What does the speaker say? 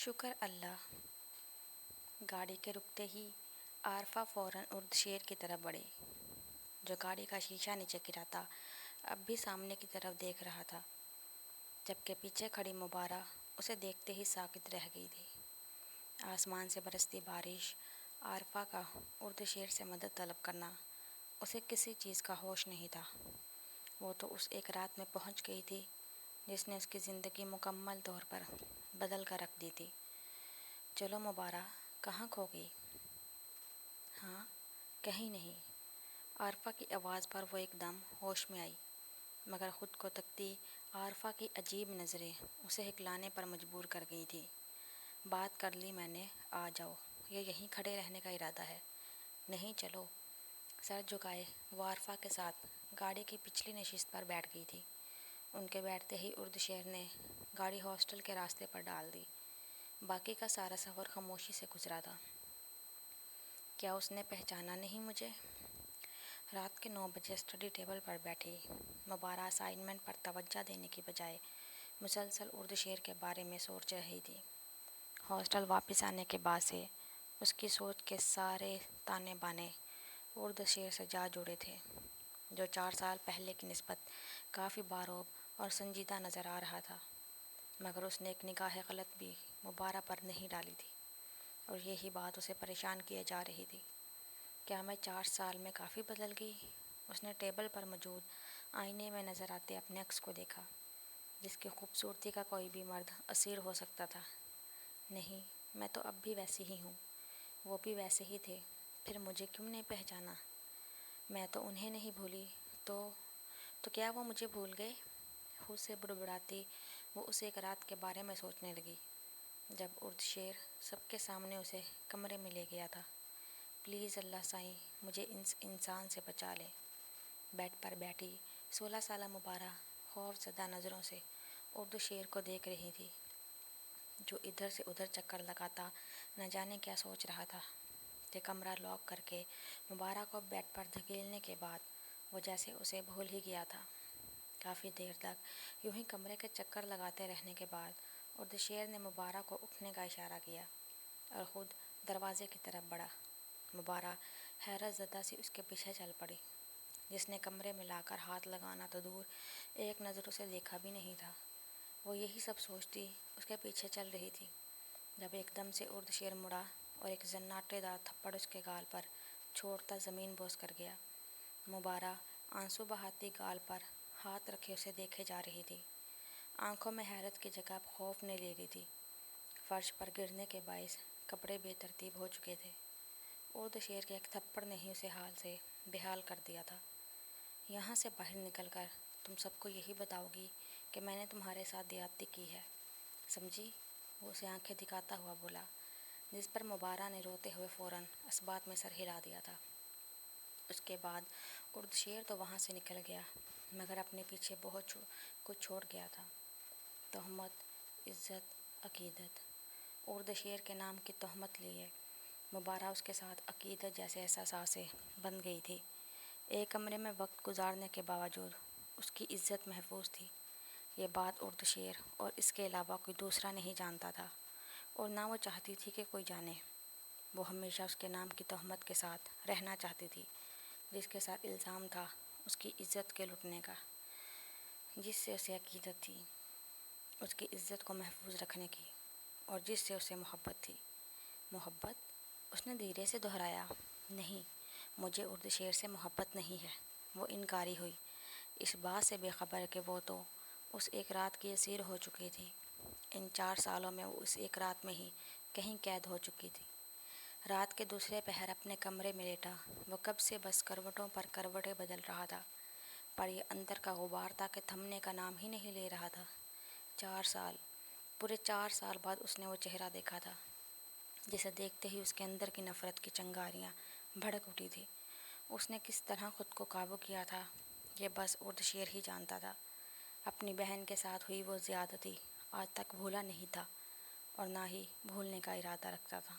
شکر اللہ۔ گاڑی کے رکتے ہی عارفہ فوراً اردشیر کی طرف بڑھی، جو گاڑی کا شیشہ نیچے گرا تھا اب بھی سامنے کی طرف دیکھ رہا تھا، جبکہ پیچھے کھڑی مبارہ اسے دیکھتے ہی ساکت رہ گئی تھی۔ آسمان سے برستی بارش، عارفہ کا اردشیر سے مدد طلب کرنا، اسے کسی چیز کا ہوش نہیں تھا۔ وہ تو اس ایک رات میں پہنچ گئی تھی جس نے اس کی زندگی مکمل طور پر بدل کر رکھ دی تھی۔ چلو مبارہ، کہاں کھو گئی؟ ہاں، کہیں نہیں۔ عارفہ کی آواز پر وہ ایک دم ہوش میں آئی، مگر خود کو تکتی عارفہ کی عجیب نظریں اسے ہکلانے پر مجبور کر گئی تھیں۔ بات کر لی میں نے، آ جاؤ، یا یہیں کھڑے رہنے کا ارادہ ہے؟ نہیں، چلو۔ سر جھکائے وہ عارفہ کے ساتھ گاڑی کی پچھلی نشست پر بیٹھ گئی تھی۔ ان کے بیٹھتے ہی اردشیر نے گاڑی ہاسٹل کے راستے پر ڈال دی۔ باقی کا سارا سفر خاموشی سے گزرا تھا۔ کیا اس نے پہچانا نہیں مجھے؟ رات کے 9 بجے اسٹڈی ٹیبل پر بیٹھی مبارہ اسائنمنٹ پر توجہ دینے کی بجائے مسلسل اردشیر کے بارے میں سوچ رہی تھی۔ ہاسٹل واپس آنے کے بعد سے اس کی سوچ کے سارے تانے بانے اردشیر سے جا جڑے تھے، جو 4 سال پہلے کی نسبت کافی باروب اور سنجیدہ نظر آ رہا تھا۔ مگر اس نے ایک نگاہ غلط بھی مبارہ پر نہیں ڈالی تھی، اور یہی بات اسے پریشان کیے جا رہی تھی۔ کیا میں 4 سال میں کافی بدل گئی؟ اس نے ٹیبل پر موجود آئینے میں نظر آتے اپنے عکس کو دیکھا، جس کی خوبصورتی کا کوئی بھی مرد اسیر ہو سکتا تھا۔ نہیں، میں تو اب بھی ویسی ہی ہوں۔ وہ بھی ویسے ہی تھے، پھر مجھے کیوں نہیں پہچانا؟ میں تو انہیں نہیں بھولی، تو کیا وہ مجھے بھول گئے؟ خود سے بڑبڑاتی وہ اس ایک رات کے بارے میں سوچنے لگی جب اردشیر سب کے سامنے اسے کمرے میں لے گیا تھا۔ پلیز اللہ سائیں، مجھے اس انسان سے بچا لے۔ بیڈ پر بیٹھی 16 سالہ مبارہ خوف زدہ نظروں سے اردشیر کو دیکھ رہی تھی، جو ادھر سے ادھر چکر لگاتا نہ جانے کیا سوچ رہا تھا کہ کمرہ لاک کر کے مبارہ کو بیڈ پر دھکیلنے کے بعد وہ جیسے اسے بھول ہی گیا تھا۔ کافی دیر تک یوں ہی کمرے کے چکر لگاتے رہنے کے بعد اردشیر نے مبارہ کو اٹھنے کا اشارہ کیا اور خود دروازے کی طرف بڑھا۔ مبارہ حیرت زدہ سی اس کے پیچھے چل پڑی، جس نے کمرے میں لا کر ہاتھ لگانا تو دور، ایک نظر اسے دیکھا بھی نہیں تھا۔ وہ یہی سب سوچتی اس کے پیچھے چل رہی تھی جب ایک دم سے اردشیر مڑا اور ایک زناٹے دار تھپڑ اس کے گال پر چھوڑتا زمین بوس کر گیا۔ مبارہ آنسو بہاتی گال پر ہاتھ رکھے اسے دیکھے جا رہی تھی۔ آنکھوں میں حیرت کی جگہ خوف نے لے لی تھی۔ فرش پر گرنے کے باعث کپڑے بے ترتیب ہو چکے تھے۔ اردشیر کے ایک تھپڑ نے ہی اسے حال سے بحال کر دیا تھا۔ یہاں سے باہر نکل کر تم سب کو یہی بتاؤ گی کہ میں نے تمہارے ساتھ زیادتی کی ہے، سمجھی؟ وہ اسے آنکھیں دکھاتا ہوا بولا، جس پر مبارہ نے روتے ہوئے فوراً اثبات میں سر ہلا دیا تھا۔ اس کے بعد اردشیر تو وہاں سے نکل گیا، مگر اپنے پیچھے بہت کچھ چھوڑ گیا تھا۔ تہمت، عزت، عقیدت۔ اردشیر کے نام کی تہمت لیے مبارہ اس کے ساتھ عقیدت جیسے احساسات سے بندھ گئی تھی۔ ایک کمرے میں وقت گزارنے کے باوجود اس کی عزت محفوظ تھی۔ یہ بات اردشیر اور اس کے علاوہ کوئی دوسرا نہیں جانتا تھا، اور نہ وہ چاہتی تھی کہ کوئی جانے۔ وہ ہمیشہ اس کے نام کی تہمت کے ساتھ رہنا چاہتی تھی، جس کے ساتھ الزام تھا اس کی عزت کے لٹنے کا، جس سے اسے عقیدت تھی اس کی عزت کو محفوظ رکھنے کی، اور جس سے اسے محبت تھی۔ محبت؟ اس نے دھیرے سے دہرایا۔ نہیں، مجھے اردشیر سے محبت نہیں ہے۔ وہ انکاری ہوئی، اس بات سے بے خبر کہ وہ تو اس ایک رات کی اسیر ہو چکی تھی۔ ان 4 سالوں میں وہ اس ایک رات میں ہی کہیں قید ہو چکی تھی۔ رات کے دوسرے پہر اپنے کمرے میں لیٹا وہ کب سے بس کروٹوں پر کروٹیں بدل رہا تھا، پر یہ اندر کا غبار تھا کہ تھمنے کا نام ہی نہیں لے رہا تھا۔ 4 سال، پورے 4 سال بعد اس نے وہ چہرہ دیکھا تھا، جسے دیکھتے ہی اس کے اندر کی نفرت کی چنگاریاں بھڑک اٹھی تھی۔ اس نے کس طرح خود کو قابو کیا تھا، یہ بس اردشیر ہی جانتا تھا۔ اپنی بہن کے ساتھ ہوئی وہ زیادتی آج تک بھولا نہیں تھا، اور نہ ہی بھولنے کا ارادہ رکھتا تھا۔